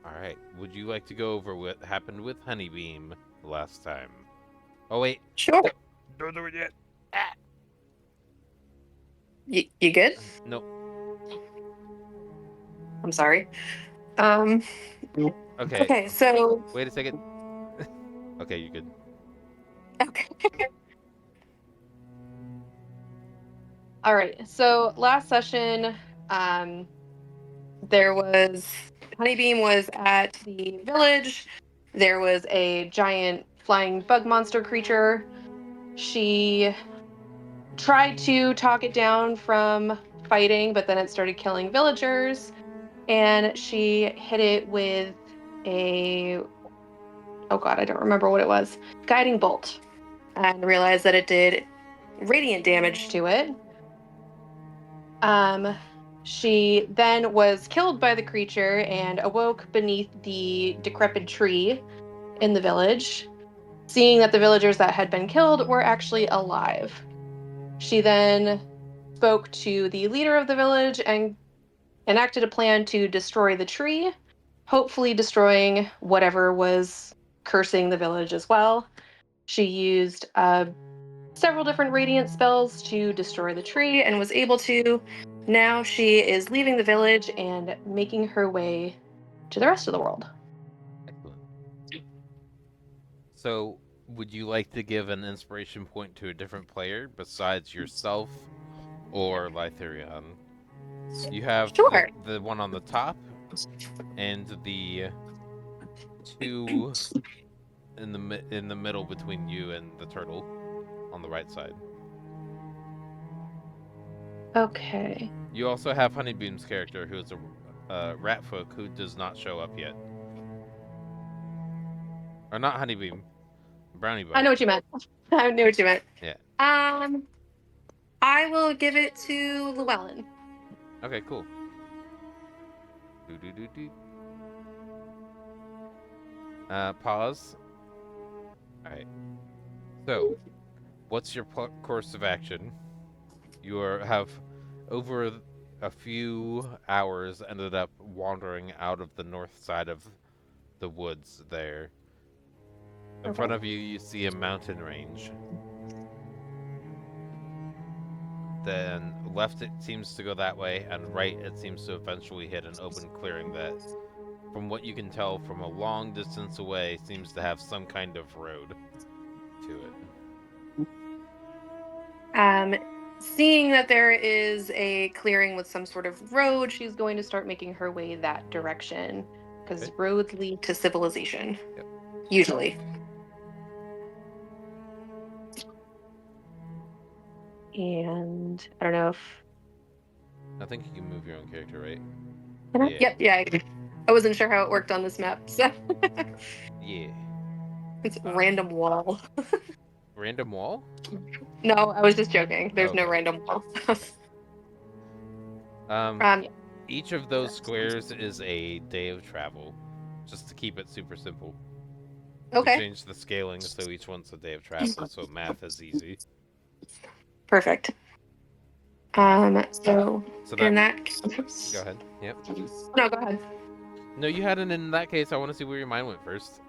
Alright, would you like to go over what happened with Honeybeam last time? Oh, wait. Sure. Don't do it yet. Ah! You good? Nope. I'm sorry. Um. Okay, Okay, so wait a second. Okay, you're good. okay. All right. So last session, um, there was Honeybeam was at the village. There was a giant flying bug monster creature. She tried to talk it down from fighting, but then it started killing villagers. And she hit it with a, oh god, I don't remember what it was, guiding bolt, and realized that it did radiant damage to it. Um, she then was killed by the creature and awoke beneath the decrepit tree in the village, seeing that the villagers that had been killed were actually alive. She then spoke to the leader of the village and enacted a plan to destroy the tree, hopefully destroying whatever was cursing the village as well. She used several different radiant spells to destroy the tree and was able to. Now she is leaving the village and making her way to the rest of the world. Excellent. So, would you like to give an inspiration point to a different player besides yourself or Lytherion? You have Sure. the one on the top and the two in the middle between you and the turtle on the right side. Okay. You also have Honeybeam's character, who is a rat folk who does not show up yet. Or not Honeybeam, Brownie I Bug. know what you meant. I knew what you meant. Yeah. Um, I will give it to Llewellyn. Okay, cool. Do do do do. Pause. Alright. So, what's your course of action? Have over a few hours ended up wandering out of the north side of the woods there. In Okay. front of you, you see a mountain range. Then left it seems to go that way, and right it seems to eventually hit an open clearing that, from what you can tell from a long distance away, seems to have some kind of road to it. Um, Seeing that there is a clearing with some sort of road, she's going to start making her way that direction because Okay. roads lead to civilization, Yep. usually. And I don't know if I think you can move your own character, right? can I? Yeah. Yep, yeah. I wasn't sure how it worked on this map, so Yeah. it's random wall. Random wall? No, I was just joking. Oh, There's no okay. random wall. Um, Yeah. each of those squares is a day of travel, just to keep it super simple. We Okay. changed the scaling so each one's a day of travel, so math is easy. Perfect. Uh, So so that in that go case, ahead. Yep. no, go ahead. No, you hadn't. In that case, I want to see where your mind went first.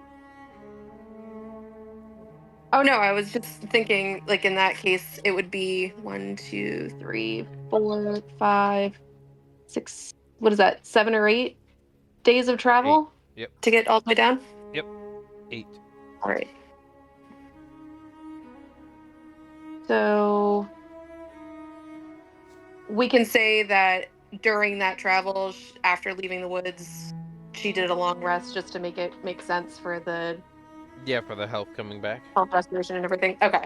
Oh no, I was just thinking like in that case it would be 1, 2, 3, 4, 5, 6. What is that? 7 or 8 days of 8. travel Yep. to get all the way down. Yep. 8. All right. So we can say that during that travel, after leaving the woods, she did a long rest just to make it make sense for the Yeah, for the health coming back. health restoration and everything. Okay.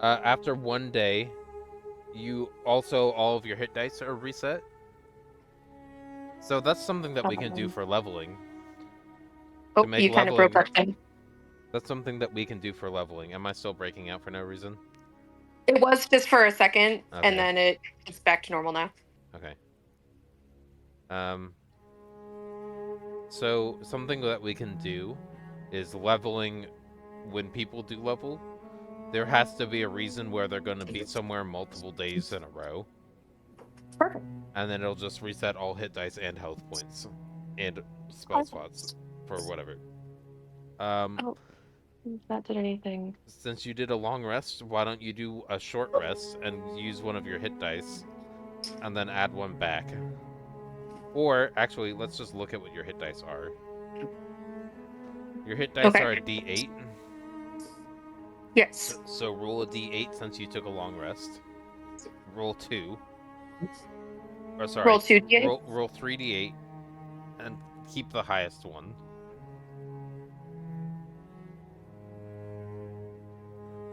After one day, you also all of your hit dice are reset. So that's something that we can do Um, for leveling. To oh, make you kind of broke leveling, up then. that's something that we can do for leveling. Am I still breaking out for no reason? It was just for a second, and Okay. then it's back to normal now. Okay. Um. So something that we can do is leveling. When people do level, there has to be a reason where they're going to be somewhere multiple days in a row, Perfect. and then it'll just reset all hit dice and health points and spell slots. for whatever. Um, Oh, if that did anything. since you did a long rest, why don't you do a short rest and use one of your hit dice, and then add one back? Or actually, let's just look at what your hit dice are. Your hit dice are a Okay. D8. So, Yes. so roll a D8 since you took a long rest. Roll two. Or Roll sorry, 2d8. roll 3d8 and keep the highest one.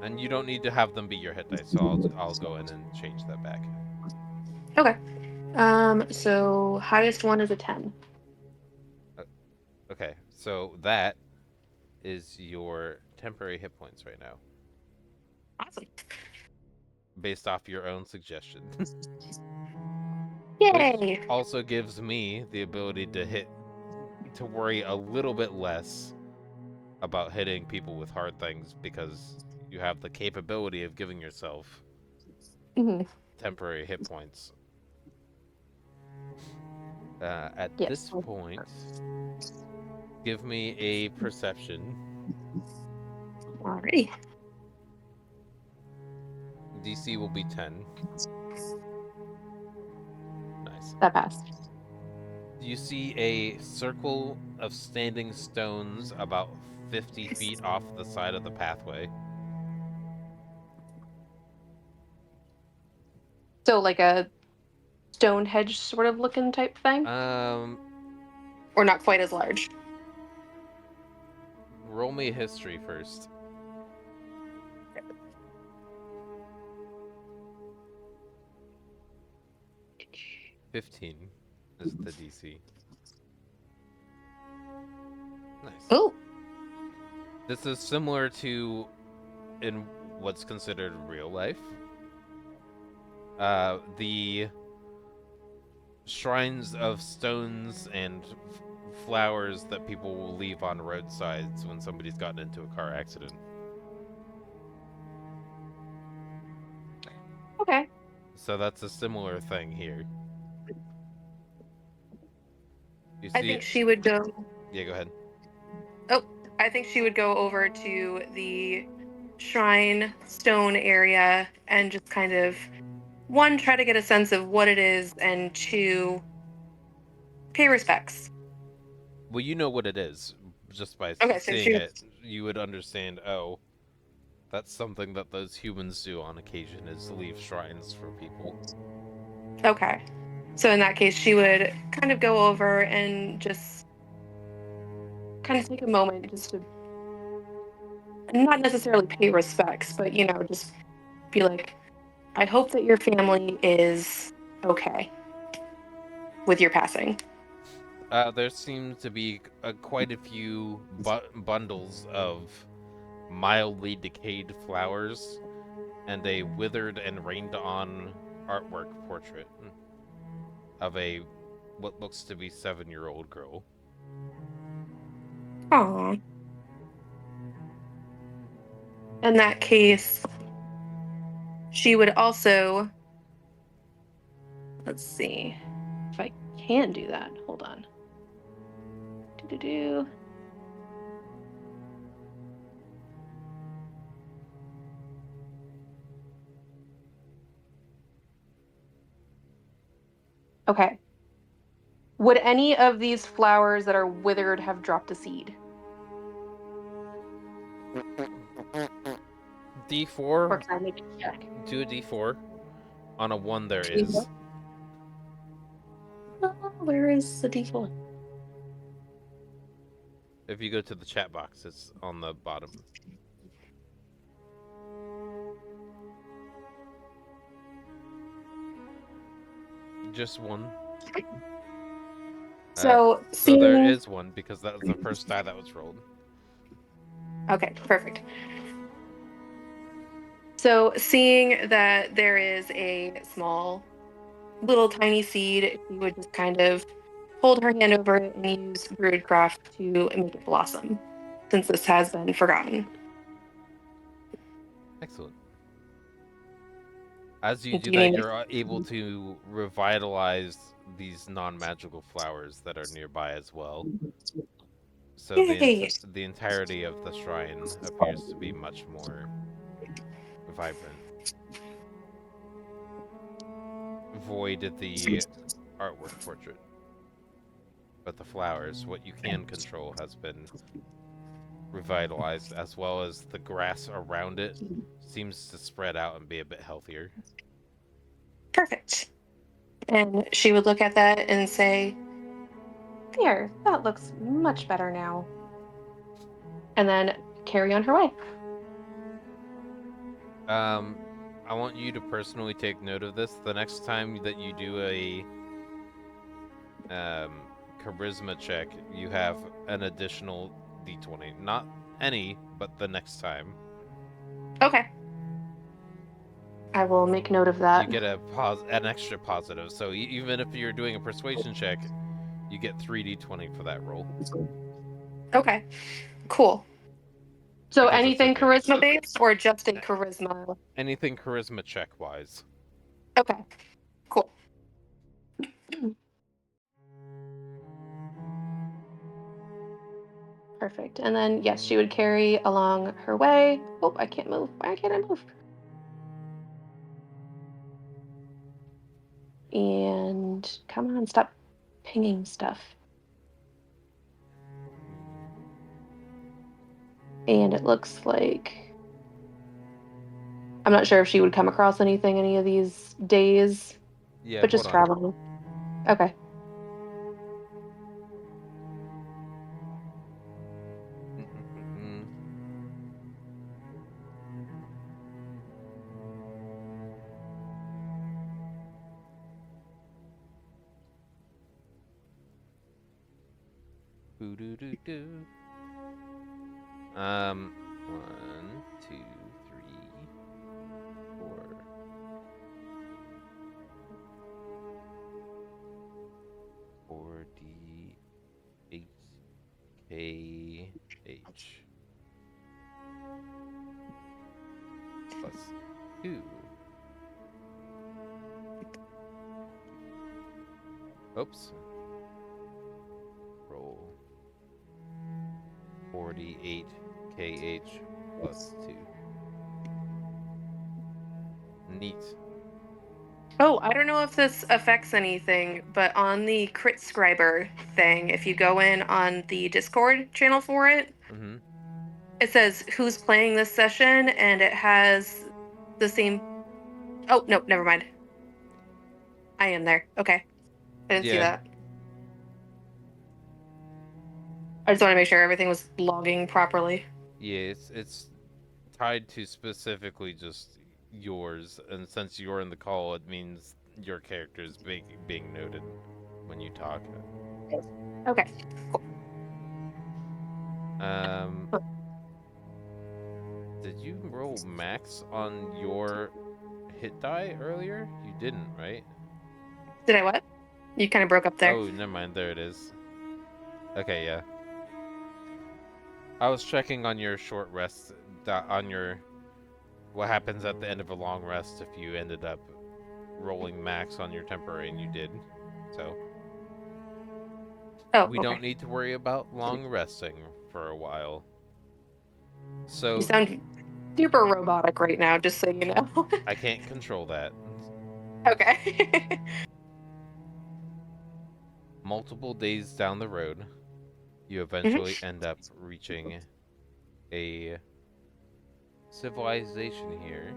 And you don't need to have them be your hit dice, so I'll go in and change that back. Okay. So highest one is a 10. Uh, Okay, so that is your temporary hit points right now, Awesome. based off your own suggestion. Which Yay. also gives me the ability to worry a little bit less about hitting people with hard things because you have the capability of giving yourself Hmm. temporary hit points. At Yes. this point, give me a perception. Alrighty. DC will be 10. Nice. That passed. You see a circle of standing stones about 50 feet off the side of the pathway. So like a Stonehenge sort of looking type thing? Um, Or not quite as large? roll me history first. 15 is the DC. Nice. Oh. This is similar to in what's considered real life. The shrines of stones and flowers that people will leave on roadsides when somebody's gotten into a car accident. Okay. So that's a similar thing here. You I see think it? she would go. Yeah, go ahead. Oh, I think she would go over to the shrine stone area and just kind of, one, try to get a sense of what it is, and two, pay respects. Well, you know what it is. Just by Okay, so seeing she. it, you would understand, oh, that's something that those humans do on occasion is leave shrines for people. Okay. So in that case, she would kind of go over and just kind of take a moment just to not necessarily pay respects, but just be like, I hope that your family is okay with your passing. There seem to be quite a few bundles of mildly decayed flowers and a withered and rained on artwork portrait of a what looks to be 7-year-old girl. Aww. In that case, she would also, let's see if I can do that. Hold on. Do. Okay. Would any of these flowers that are withered have dropped a seed? Or D4, can I make a check? do a D4. On a 1 there D4? is. Where is the D4? If you go to the chat box, it's on the bottom. Just one. So So there seeing. is one because that was the first die that was rolled. Okay, perfect. So seeing that there is a small, little tiny seed, she would just kind of hold her hand over it and use Broodcraft to make it blossom, since this has been forgotten. Excellent. As you Do do you that, need you're able to revitalize these non magical flowers that are nearby as well. So Yay! the entirety of the shrine appears to be much more vibrant. Void the artwork portrait, but the flowers, what you can control, has been revitalized, as well as the grass around it seems to spread out and be a bit healthier. Perfect. And she would look at that and say, "There, that looks much better now." And then carry on her way. Um, I want you to personally take note of this. The next time that you do a charisma check, you have an additional d20. Not any, but the next time. Okay. I will make note of You that. get an extra positive. So even if you're doing a persuasion check, you get 3d20 for that roll. Okay. Cool. So Because it's anything advantage. charisma based or just a charisma? Anything charisma check wise. Okay. Cool. Perfect. And then yes, she would carry along her way. Oh, I can't move. Why can't I move? And come on, stop pinging stuff. And it looks like I'm not sure if she would come across anything any of these days, Yeah, but hold just on. traveling. Okay. Boo-doo-doo-doo. 1, 2, 3, 4. 4d8kh plus 2. Oops. Roll 4d8kh plus 2. Neat. Oh, I don't know if this affects anything, but on the Crit Scriber thing, if you go in on the Discord channel for it, Mm-hmm. it says who's playing this session, and it has the same. Oh, no, never mind. I am there. Okay. I didn't see Yeah. that. I just want to make sure everything was logging properly. Yeah, it's tied to specifically just yours, and since you're in the call, it means your character is being noted when you talk. Okay. Um, did you roll max on your hit die earlier? You didn't, right? Did I what? You kind of broke up there. Oh, never mind. There it is. Okay, yeah. I was checking on your short rest, on your what happens at the end of a long rest if you ended up rolling max on your temporary, and you did. So Oh, we don't okay. need to worry about long resting for a while. You So sound super robotic right now, just so you know. I can't control that. Okay. Multiple days down the road, you Mhm. eventually end up reaching a civilization here.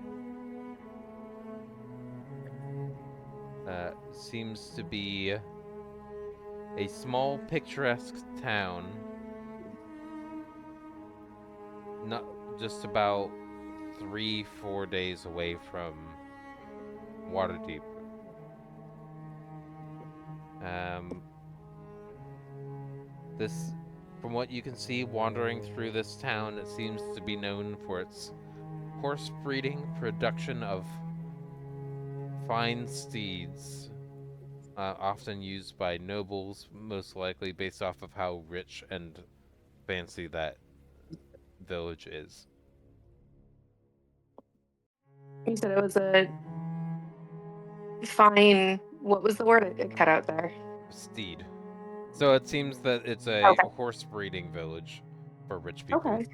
Seems to be a small, picturesque town, not just about 3-4 days away from Waterdeep. Um, this, from what you can see, wandering through this town, it seems to be known for its horse breeding, production of fine steeds, often used by nobles, most likely based off of how rich and fancy that village is. You said it was a fine. What was the word? It cut out there. Steed. So it seems that it's a Okay. horse breeding village for rich people. Okay.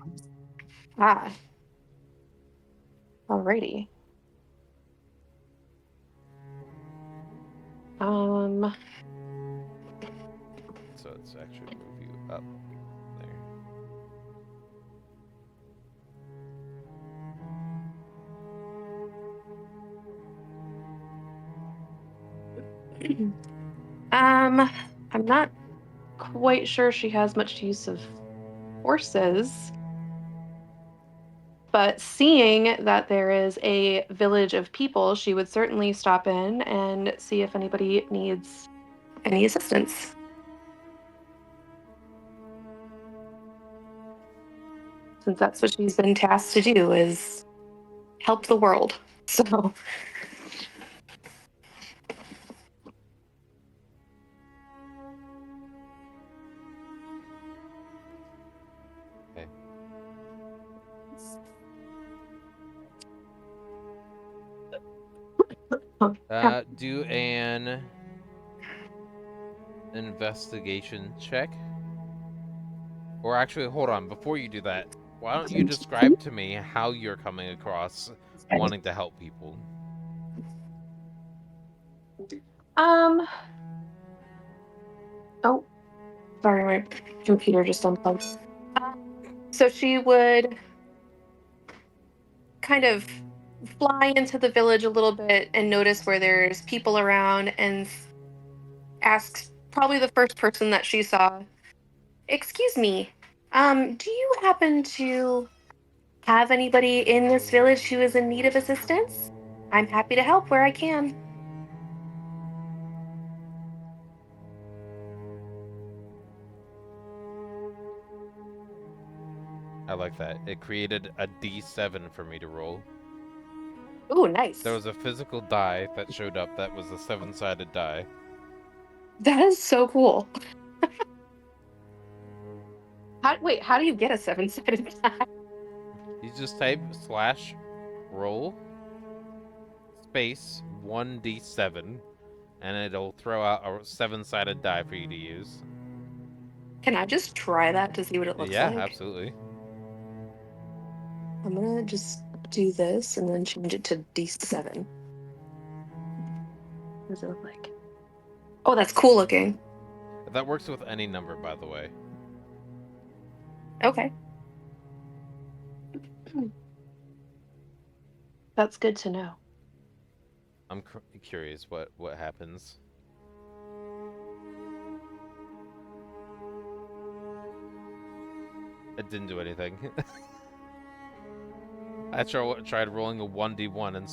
Ah, alrighty. Um, So let's actually move you up there. I'm not quite sure she has much use of horses, but seeing that there is a village of people, she would certainly stop in and see if anybody needs any assistance, since that's what she's been tasked to do is help the world. So, Okay. yeah. Do an investigation check. Or actually, hold on. Before you do that, why don't you describe to me how you're coming across wanting to help people? Um, oh, sorry, my computer just unplugged. So she would kind of fly into the village a little bit and notice where there's people around and ask probably the first person that she saw, "Excuse me, do you happen to have anybody in this village who is in need of assistance? I'm happy to help where I can." I like that. It created a D7 for me to roll. Ooh, There nice. was a physical die that showed up that was a 7-sided die. That is so cool. How do you get a seven-sided die? You just type slash roll space 1d7 and it'll throw out a 7-sided die for you to use. Can I just try that to see what it looks Yeah, like? absolutely. I'm gonna just do this and then change it to D7. What does it look like? Oh, that's cool looking. That works with any number, by the way. Okay. That's good to know. I'm curious what happens. It didn't do anything. I tried rolling a 1d1 and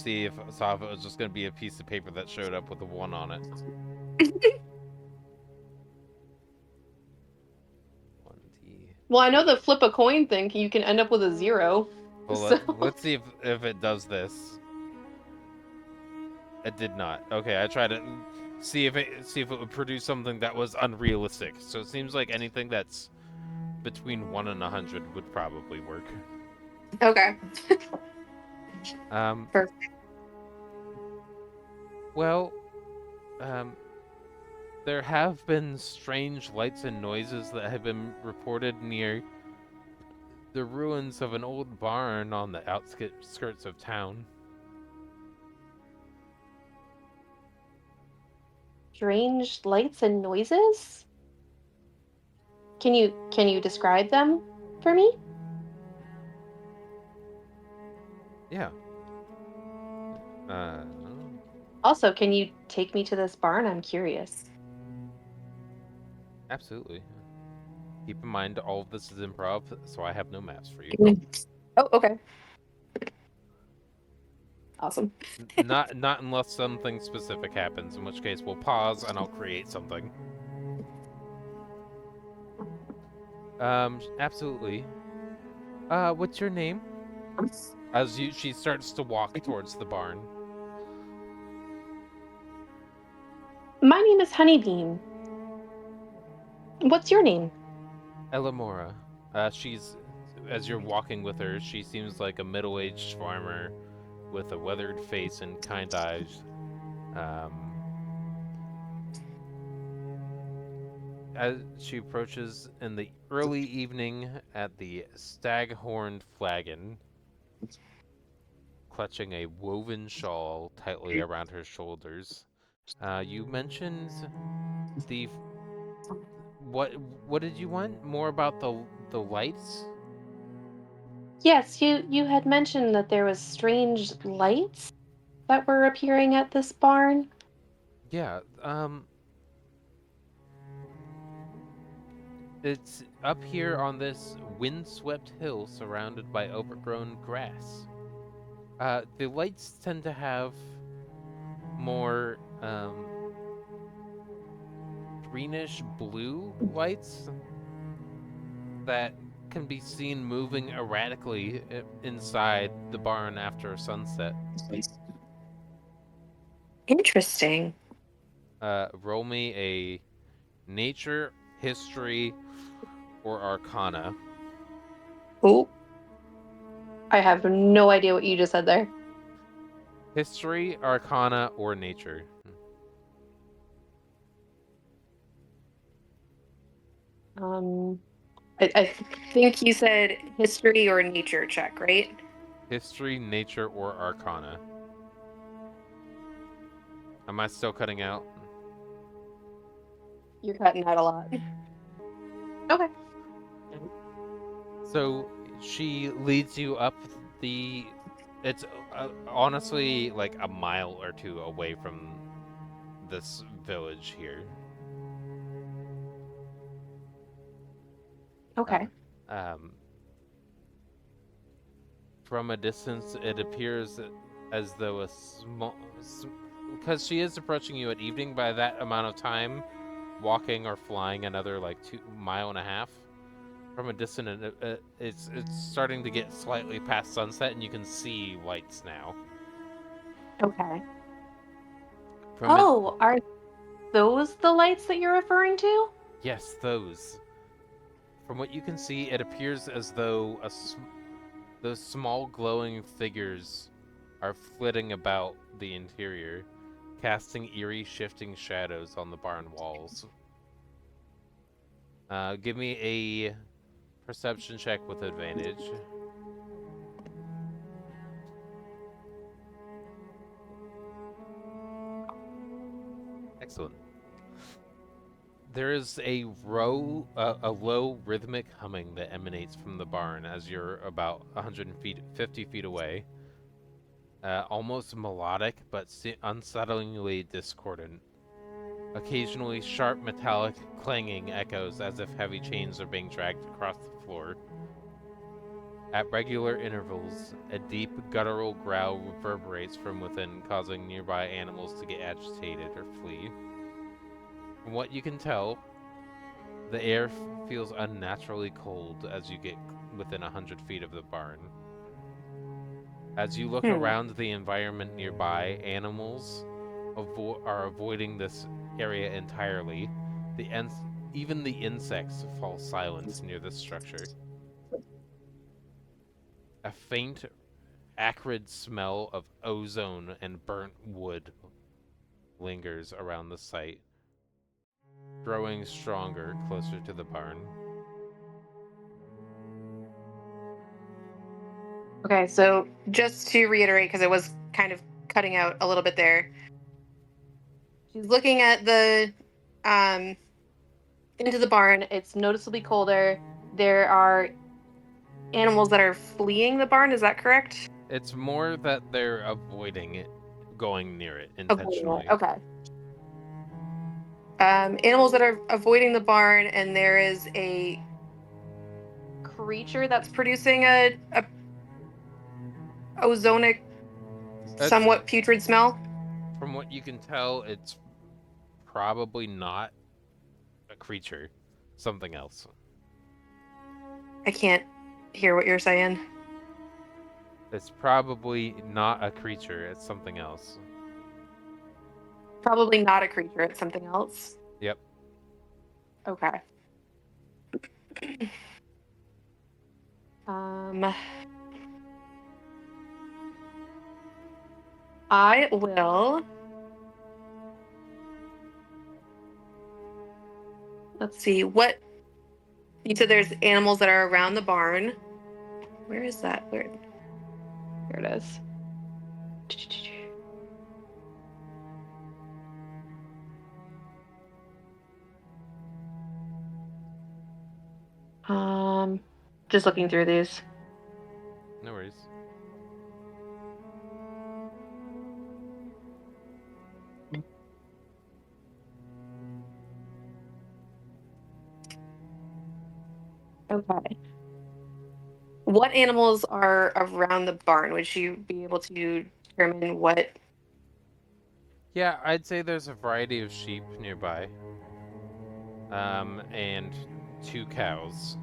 saw if it was just going to be a piece of paper that showed up with a 1 on it. 1d. Well, I know the flip a coin thing, you can end up with a 0. Well, So, let's see if it does this. It did not. Okay, I tried to see if it would produce something that was unrealistic. So it seems like anything that's between 1 and 100 would probably work. okay. Um, Perfect. well, um, there have been strange lights and noises that have been reported near the ruins of an old barn on the outskirts of town. Strange lights and noises? Can you describe them for me? Yeah. Uh, Also, can you take me to this barn? I'm curious. absolutely. Keep in mind, all of this is improv, so I have no maps for you. Oh, okay. Awesome. Not unless something specific happens, in which case we'll pause and I'll create something. Absolutely. What's your name? She starts to walk towards the barn. My name is Honeybeam. What's your name? Elamora. She's as you're walking with her, she seems like a middle-aged farmer with a weathered face and kind eyes. Um, as she approaches in the early evening at the Staghorn Flagon, clutching a woven shawl tightly around her shoulders. You mentioned the what? What did you want? More about the lights? Yes, you had mentioned that there was strange lights that were appearing at this barn. Yeah. It's up here on this windswept hill surrounded by overgrown grass. The lights tend to have more greenish blue lights that can be seen moving erratically inside the barn after sunset. Interesting. Roll me a nature, history, or arcana. Oh, I have no idea what you just said there. History, arcana, or nature. Um, I think you said history or nature check, right? History, nature, or arcana. Am I still cutting out? You're cutting out a lot. Okay. So she leads you up the. It's honestly like a mile or two away from this village here. Uh, Okay. um, from a distance, it appears as though a small. Because she is approaching you at evening, by that amount of time, walking or flying another like 2.5 miles. From a distance, it's starting to get slightly past sunset, and you can see lights now. Okay. From it, Oh, are those the lights that you're referring to? yes, those. From what you can see, it appears as though those small glowing figures are flitting about the interior, casting eerie, shifting shadows on the barn walls. Give me a perception check with advantage. Excellent. There is a low rhythmic humming that emanates from the barn as you're about 150 feet away. Almost melodic, but unsettlingly discordant. Occasionally, sharp metallic clanging echoes as if heavy chains are being dragged across the floor. At regular intervals, a deep guttural growl reverberates from within, causing nearby animals to get agitated or flee. From what you can tell, the air feels unnaturally cold as you get within 100 feet of the barn. As you look Hmm. around the environment nearby, animals are avoiding this area entirely. The even the insects fall silent near this structure. A faint, acrid smell of ozone and burnt wood lingers around the site, growing stronger closer to the barn. Okay, so just to reiterate, because it was kind of cutting out a little bit there. She's looking at the um into the barn. It's noticeably colder. There are animals that are fleeing the barn. Is that correct? It's more that they're avoiding it, going near it Avoiding it. intentionally. Okay. Animals that are avoiding the barn, and there is a creature that's producing a ozonic, It's somewhat putrid smell. from what you can tell, it's probably not a creature, something else. I can't hear what you're saying. It's probably not a creature, it's something else. Probably not a creature. It's something else. Yep. Okay. Um, I will. let's see. What you said there's animals that are around the barn. Where is that? Where? There it is. Um, just looking through these. No worries. Okay. What animals are around the barn? Would you be able to determine what? Yeah, I'd say there's a variety of sheep nearby. And 2 cows.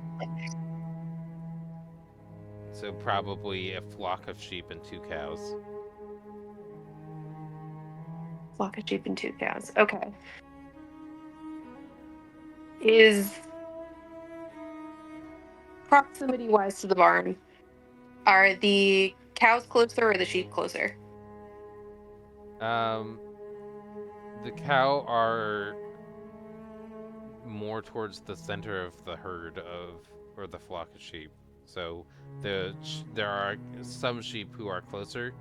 So probably a flock of sheep and 2 cows. Flock of sheep and 2 cows. Okay. Is proximity wise to the barn, are the cows closer or the sheep closer? Um, the cow are more towards the center of the herd or the flock of sheep. So there are some sheep who are closer,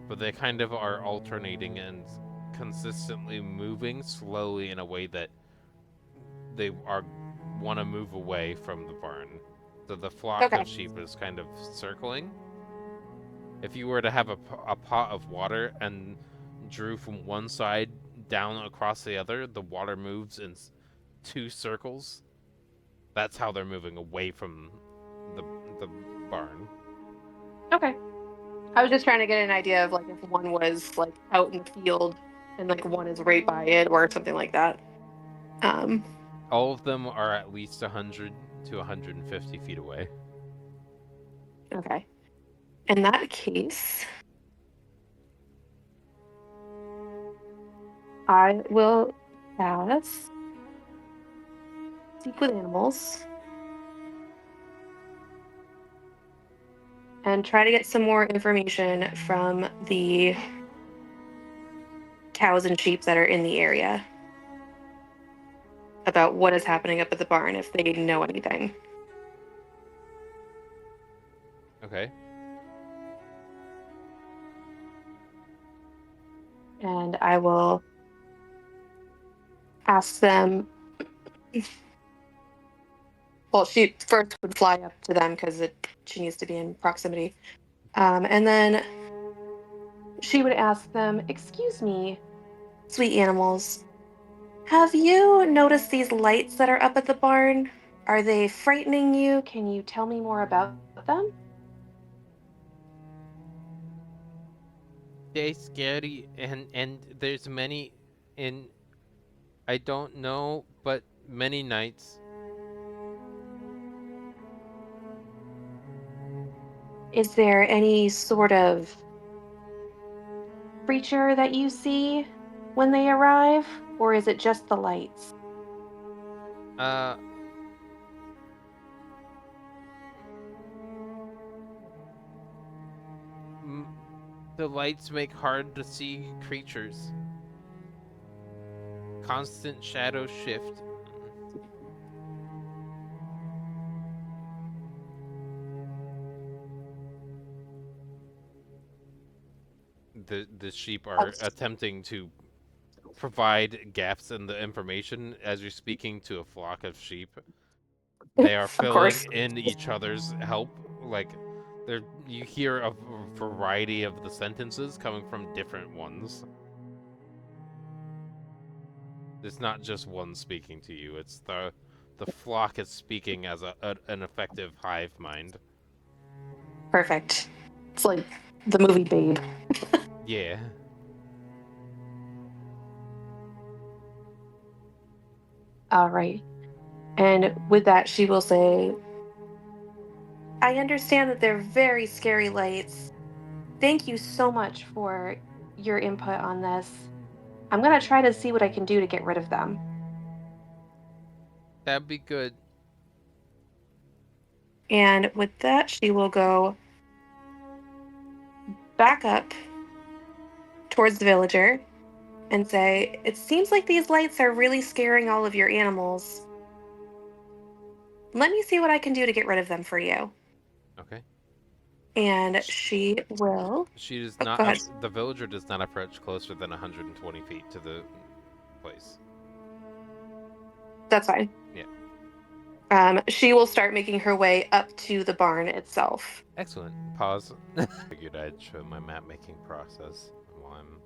but they kind of are alternating and consistently moving slowly in a way that they are want to move away from the barn. So the flock Okay. of sheep is kind of circling. If you were to have a pot of water and drew from one side down across the other, the water moves in 2 circles. That's how they're moving away from the the barn. Okay. I was just trying to get an idea of like if one was like out in the field and like one is right by it or something like that. Um, All of them are at least 100 to 150 feet away. okay. In that case, I will pass Speak with Animals and try to get some more information from the cows and sheep that are in the area about what is happening up at the barn if they know anything. Okay. And I will ask them. Well, she first would fly up to them because she needs to be in proximity. And then she would ask them, "Excuse me, sweet animals, have you noticed these lights that are up at the barn? Are they frightening you? Can you tell me more about them?" They scary and there's many in I don't know, but many nights. Is there any sort of creature that you see when they arrive, or is it just the lights? Uh m- the lights make hard to see creatures. Constant shadow shift. The sheep are attempting to provide gaps in the information as you're speaking to a flock of sheep. They are Of filling course. in each other's help. Like, there, you hear a variety of the sentences coming from different ones. It's not just one speaking to you. It's the flock is speaking as an effective hive mind. Perfect. It's like the movie Babe. Yeah. All right. And with that, she will say, "I understand that they're very scary lights. Thank you so much for your input on this. I'm going to try to see what I can do to get rid of them." That'd be good. And with that, she will go back up towards the villager and say, "It seems like these lights are really scaring all of your animals. Let me see what I can do to get rid of them for you." Okay. And she will. She does Oh, not. go ahead. The villager does not approach closer than 120 feet to the place. That's fine. Yeah. She will start making her way up to the barn itself. Excellent. Pause. Figured I'd show my map making process while I'm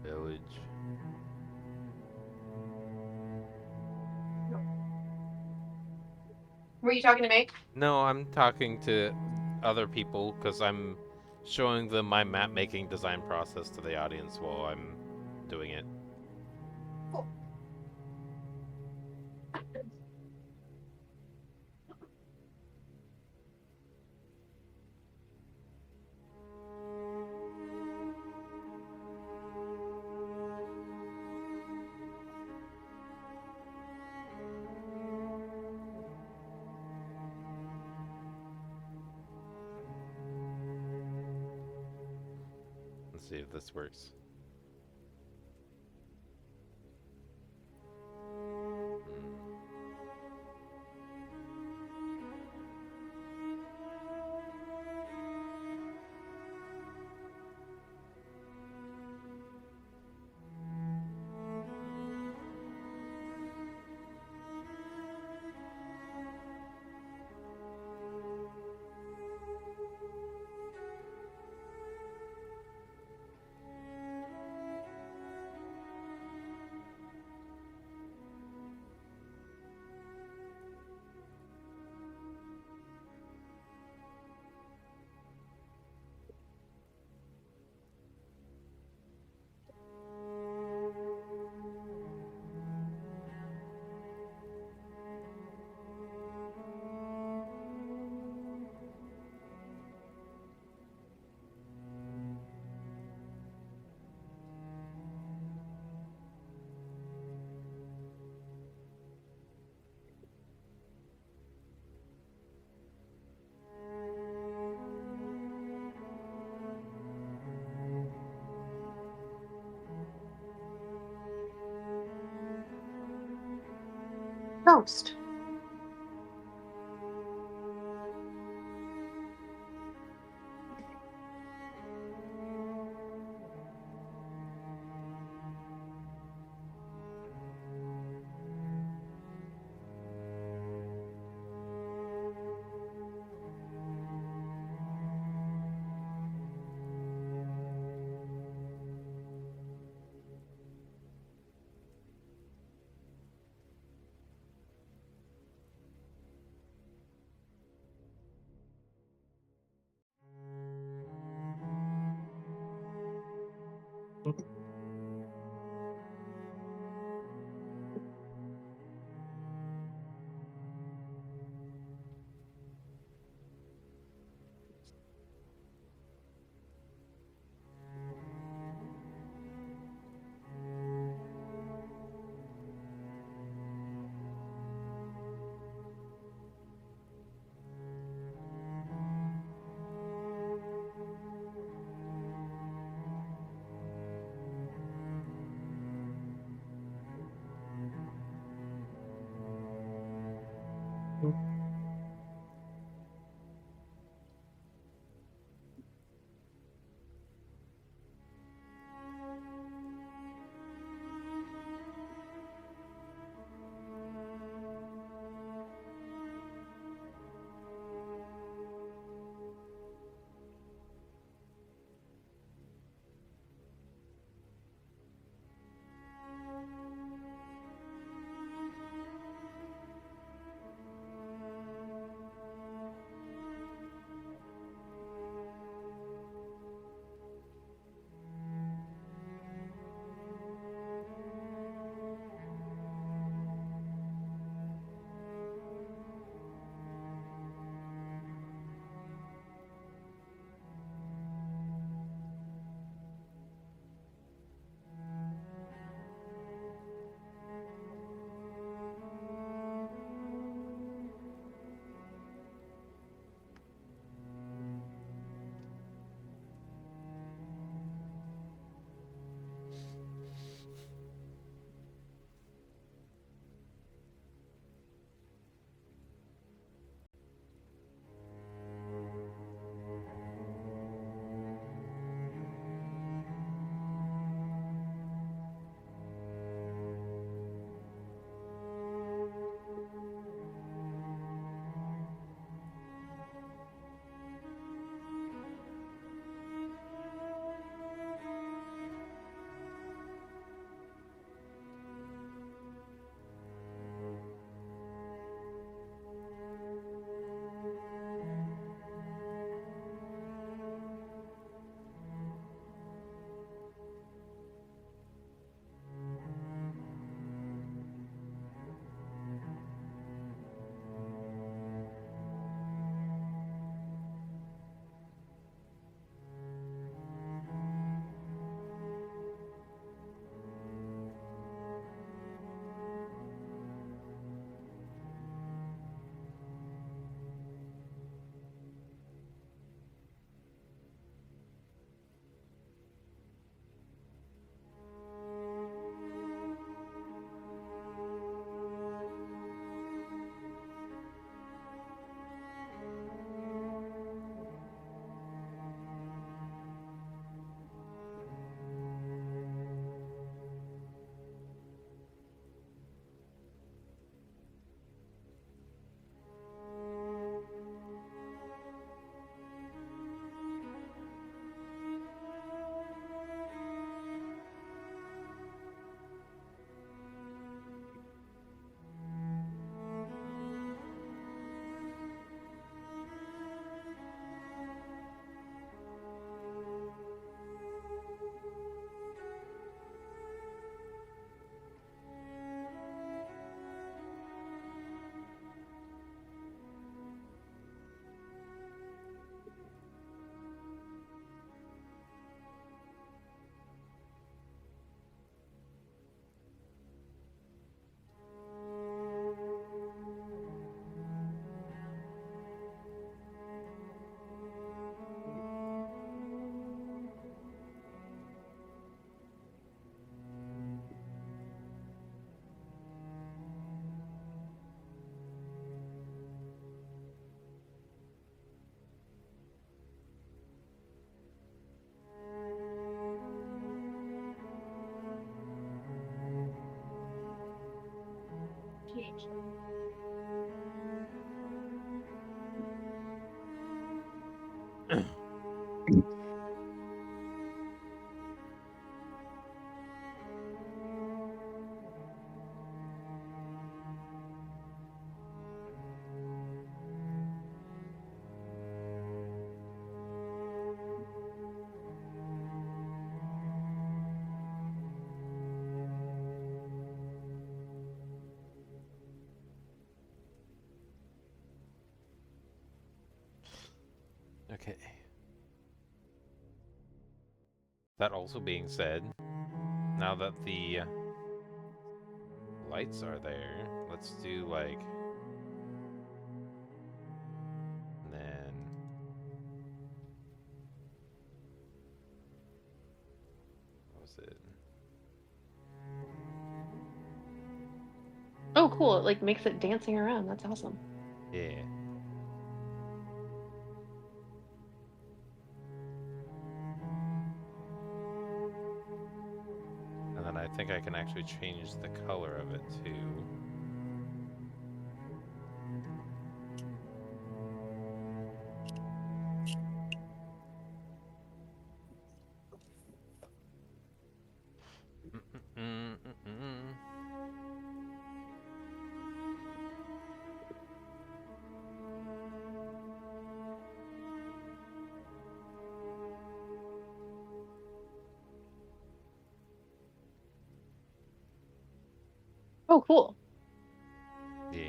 village. Were you talking to me? No, I'm talking to other people because I'm showing them my map making design process to the audience while I'm doing it. Cool. Let's see if this works. Ghost. Okay. That also being said, now that the lights are there, let's do like. Then. What was it? Oh, cool. It like makes it dancing around. That's awesome. Yeah. And then I think I can actually change the color of it too. Mm-mm-mm-mm-mm. Oh, cool. Yeah.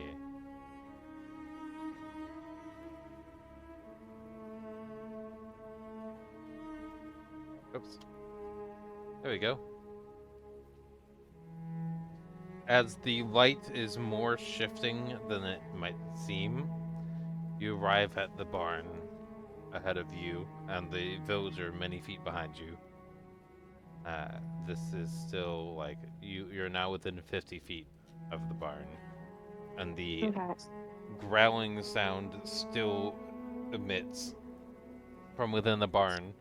Oops. There we go. As the light is more shifting than it might seem, you arrive at the barn ahead of you, and the villager many feet behind you. This is still like you're now within 50 feet of the barn, and the Okay. growling sound still emits from within the barn.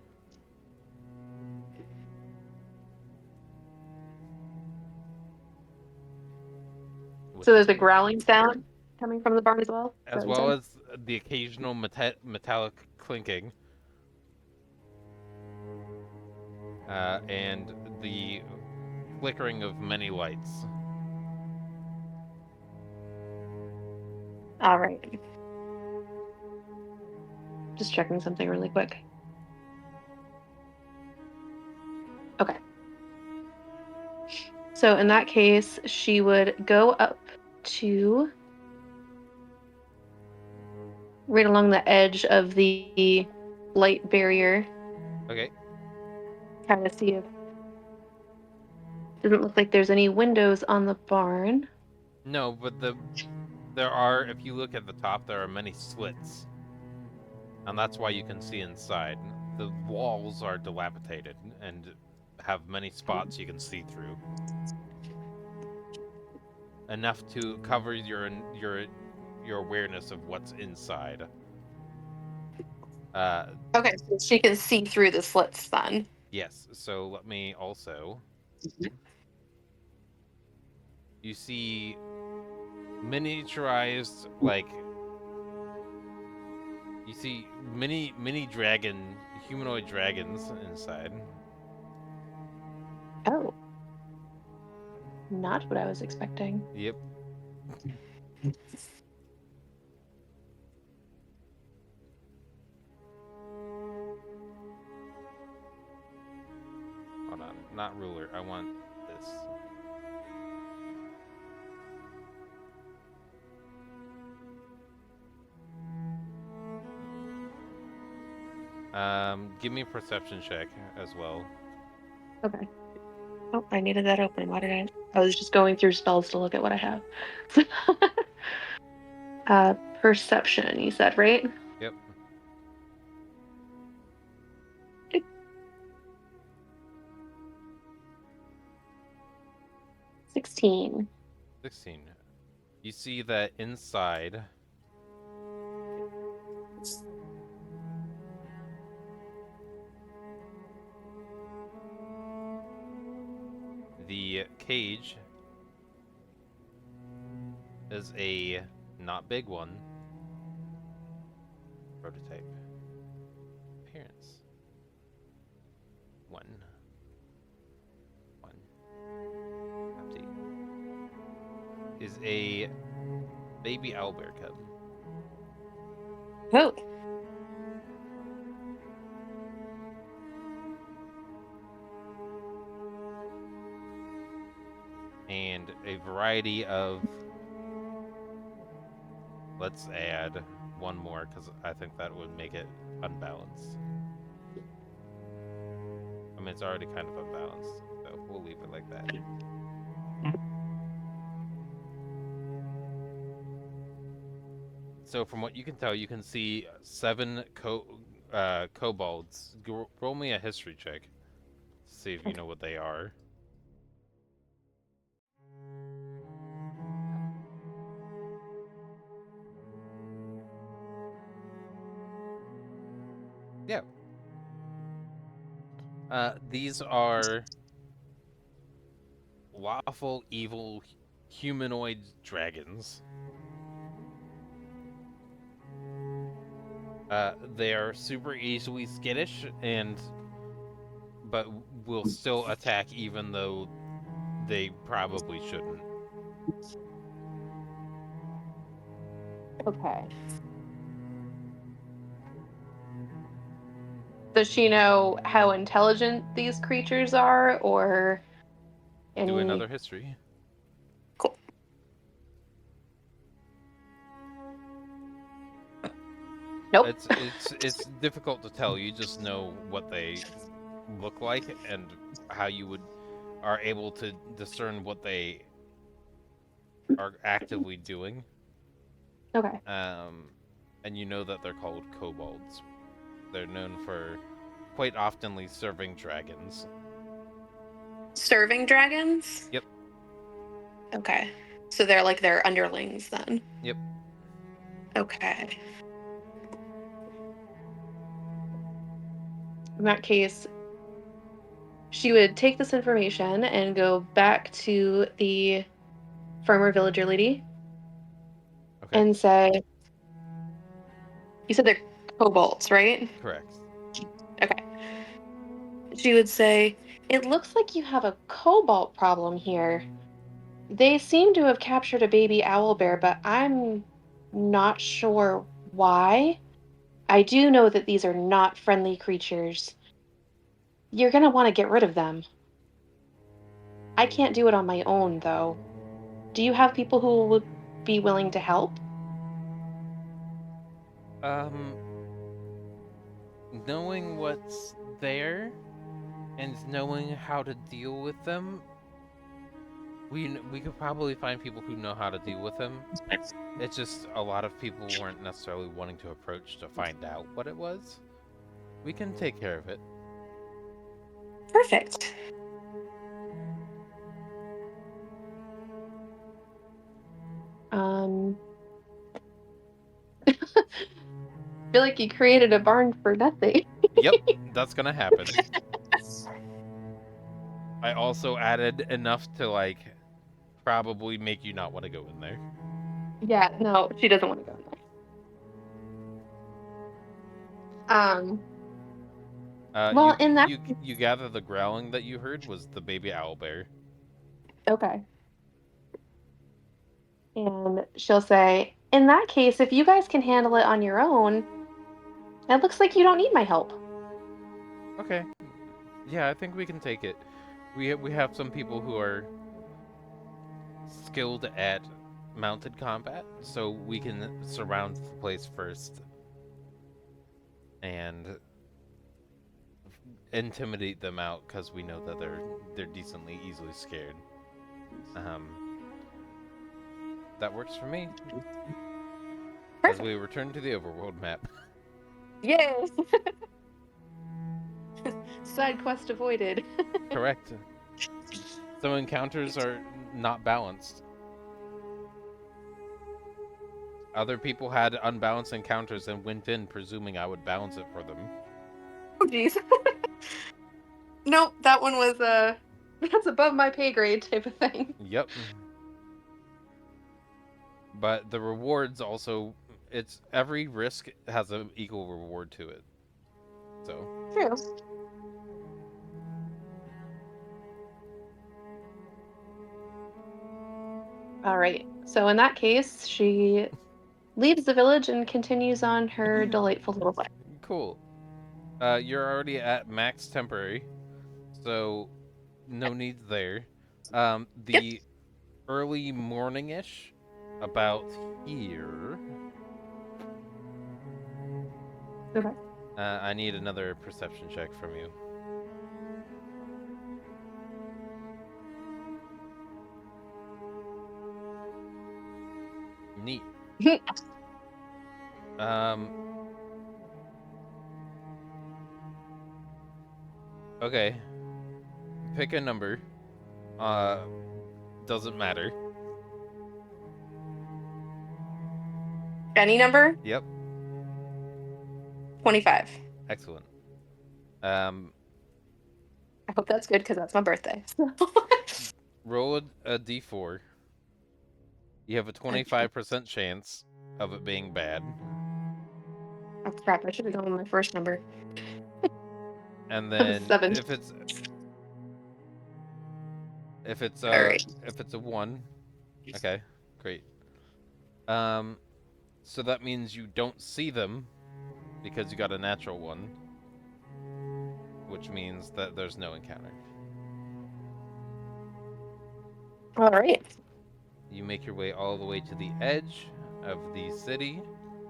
So Which, there's a growling sound coming from the barn as well. Is that as what you well said? as the occasional metallic clinking, and the flickering of many lights. All right. Just checking something really quick. Okay. So in that case, she would go up to right along the edge of the light barrier, Okay. kind of see if doesn't look like there's any windows on the barn. No, but there are. If you look at the top, there are many slits, and that's why you can see inside. The walls are dilapidated and have many spots you can see through, enough to cover your awareness of what's inside. Uh, Okay, so she can see through the slits then. yes. So let me also. You see miniaturized like you see mini humanoid dragons inside. Oh, not what I was expecting. Yep. Hold on, not ruler. I want this. Give me a perception check as well. Okay. Oh, I needed that open. Why did I? I was just going through spells to look at what I have. Perception, you said, right? Yep. 16. 16. You see that inside the cage is a not big one. Prototype. Appearance. One. Update. Is a baby owlbear cub. Oh. And a variety of. Let's add one more because I think that would make it unbalanced. I mean, it's already kind of unbalanced, so we'll leave it like that. So, from what you can tell, you can see 7 kobolds. Roll me a history check. See if you know what they are. Yeah. These are lawful evil humanoid dragons. They are super easily skittish but will still attack even though they probably shouldn't. Okay. Does she know how intelligent these creatures are, or Do any? another history. Cool. Nope. It's difficult to tell. You just know what they look like and how you are able to discern what they are actively doing. Okay. And you know that they're called kobolds. They're known for quite oftenly serving dragons. Serving dragons? Yep. Okay. So they're like their underlings then? Yep. Okay. In that case, she would take this information and go back to the farmer villager lady Okay. and say, you said they're kobolds, right? Correct. Okay. She would say, it looks like you have a cobalt problem here. They seem to have captured a baby owlbear, but I'm not sure why. I do know that these are not friendly creatures. You're going to want to get rid of them. I can't do it on my own, though. Do you have people who would be willing to help? Um, knowing what's there and knowing how to deal with them, we could probably find people who know how to deal with them. It's just a lot of people weren't necessarily wanting to approach to find out what it was. We can take care of it. Perfect. I feel like you created a barn for nothing. Yep, that's gonna happen. I also added enough to like probably make you not want to go in there. Yeah, no, she doesn't want to go in there. Well, in that You gather the growling that you heard was the baby owlbear. okay. And she'll say, in that case, if you guys can handle it on your own, it looks like you don't need my help. Okay, yeah, I think we can take it. We have some people who are skilled at mounted combat, so we can surround the place first and intimidate them out because we know that they're decently easily scared. That works for me. As we return to the overworld map. Yes. Side quest avoided. Correct. Some encounters are not balanced. Other people had unbalanced encounters and went in presuming I would balance it for them. Oh, jeez. Nope, that one was that's above my pay grade type of thing. Yep. But the rewards also, it's every risk has an equal reward to it. So True. All right. So in that case, she leaves the village and continues on her delightful little life. cool. You're already at max temporary, so no needs there. Yep. The early morning-ish, about here. Okay. I need another perception check from you. Neat. Um. Okay. Pick a number. Uh. Doesn't matter. Any number? Yep. 25. Excellent. Um. I hope that's good because that's my birthday. Roll a d4. You have a Okay. 25% chance of it being bad. Oh crap! I should have gone with my first number. And That was then 7. if it's All a right. if it's a 1, okay, great. Um so that means you don't see them because you got a natural 1, which means that there's no encounter. All right. You make your way all the way to the edge of the city,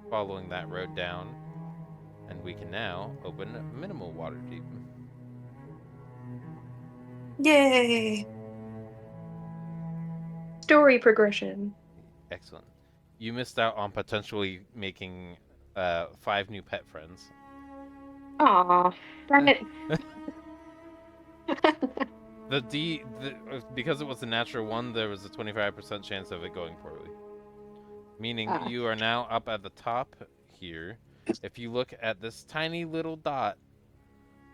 following that road down, and we can now open minimal water deep. Yay! Story progression. Excellent. You missed out on potentially making 5 new pet friends. Aw, darn it. Because it was a natural 1, there was a 25% chance of it going poorly. Meaning Ah, you are now up at the top here. If you look at this tiny little dot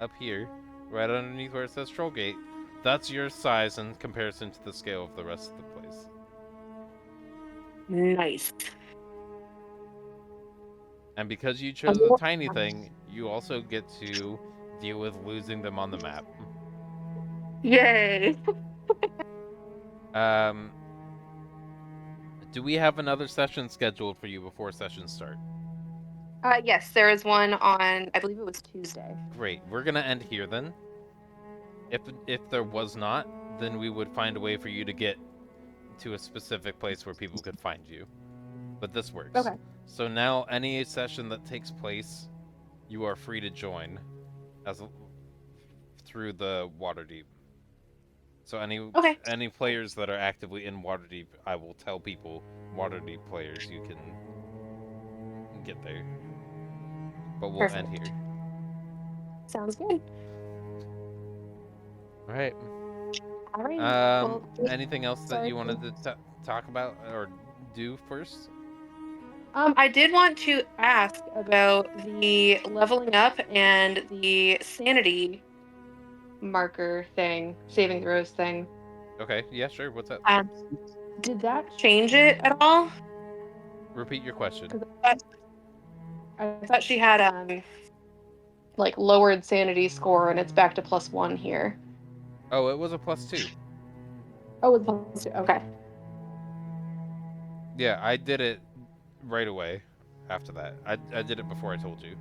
up here, right underneath where it says Trollgate, that's your size in comparison to the scale of the rest of the place. nice. And because you chose a tiny thing, you also get to deal with losing them on the map. Yay. Um, do we have another session scheduled for you before sessions start? Yes, there is one on, I believe it was Tuesday. Great. We're gonna end here then. If there was not, then we would find a way for you to get to a specific place where people could find you. But this works. Okay. So now any session that takes place, you are free to join as through the Waterdeep. So Okay. any players that are actively in Waterdeep, I will tell people Waterdeep players you can get there. But we'll end Perfect. here. Sounds good. All right. All right. Well, Anything else that sorry. you wanted to talk about or do first? I did want to ask about the leveling up and the sanity marker thing, saving throws thing. Okay. Yeah. Sure. What's up? Um, did that change it at all? Repeat your question. 'Cause I thought she had like lowered sanity score and it's back to +1 here. Oh, it was a +2. Oh, it's +2. Okay. Yeah, I did it right away after that. I did it before I told you.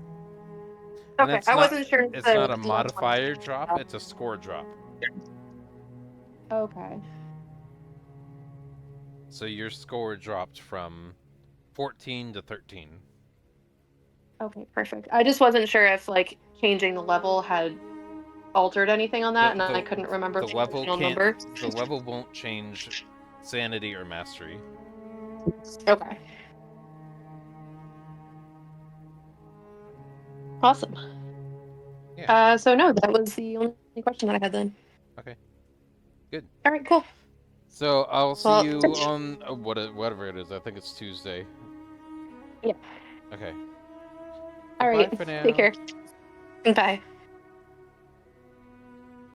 And Okay. I wasn't sure if it's not the a DM wanted to modifier change drop, that. it's a score drop. Okay. So your score dropped from 14 to 13. Okay, perfect. I just wasn't sure if like changing the level had altered anything on that, The and I the couldn't remember the the level original can't number. the level won't change sanity or mastery. Okay. Awesome. Yeah. So no, that was the only question that I had then. Okay. Good. All right, cool. So I'll see Well, you on whatever it is. I think it's Tuesday. yeah. Okay. All Goodbye right. for Take now. care. Bye.